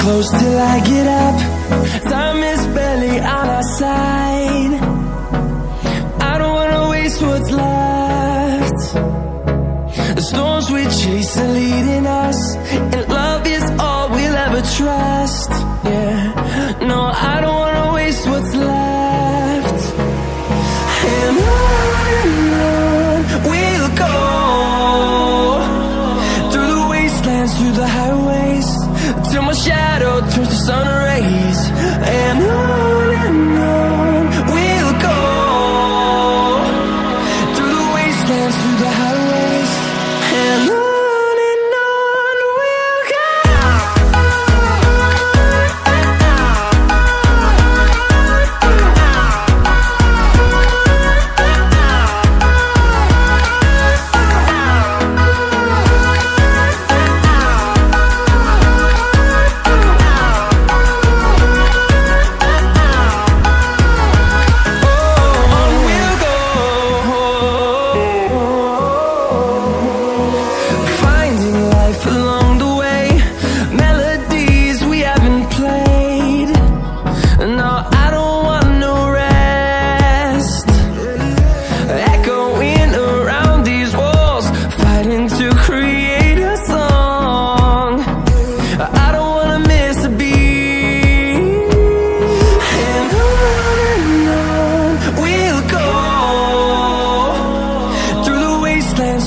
close till I get up. Time is barely on our side. I don't wanna waste what's left. The storms we chase are leading us, and love is all we'll ever trust. Yeah, no, I don't wanna waste what's left. And on we'll go, through the wastelands, through the highways, till my shadow turns to sun rays. And on we'll go, through the wastelands, through the highways, and on we'll go.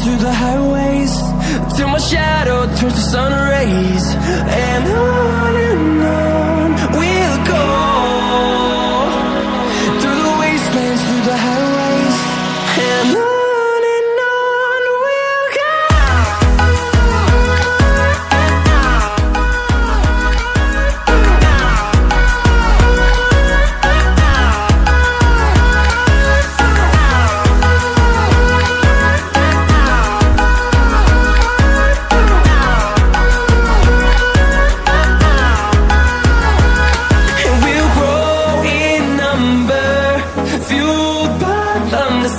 Through the highways, till my shadow turns to sun rays. And on we'll go, through the wastelands, through the highways, and on we'll go.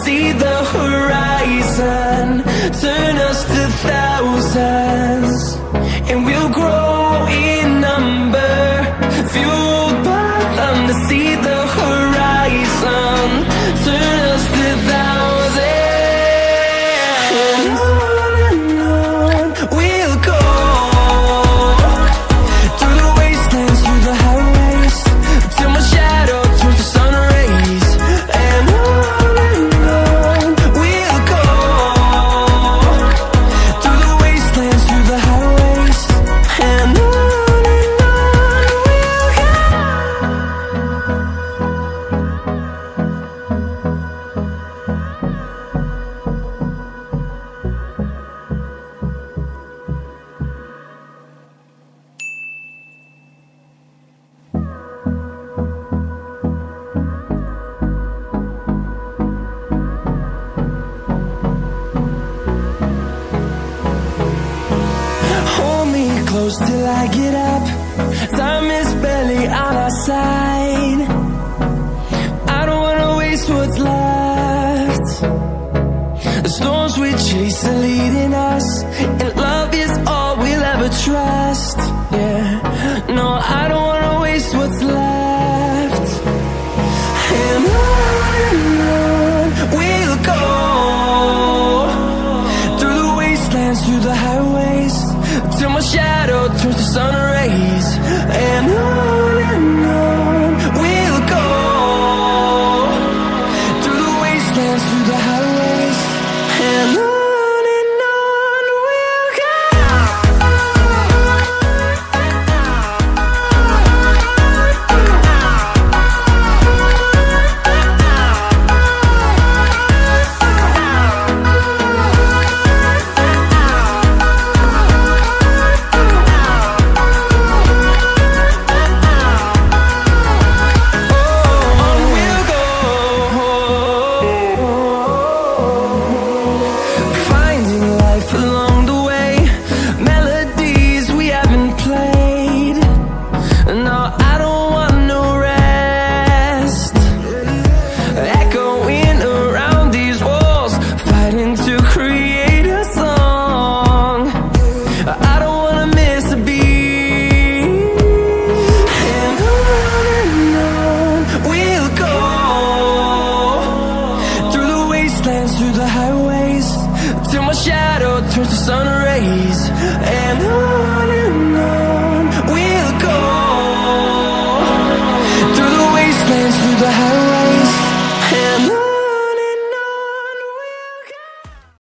See the horizon, turn us to thousands, and we'll grow in number, fueled by them to see the horizon, turn us to thousands. And on we'll go, through the wastelands, through the highways, till my shadow turns to sun rays. And close till I get up. Time is barely on our side.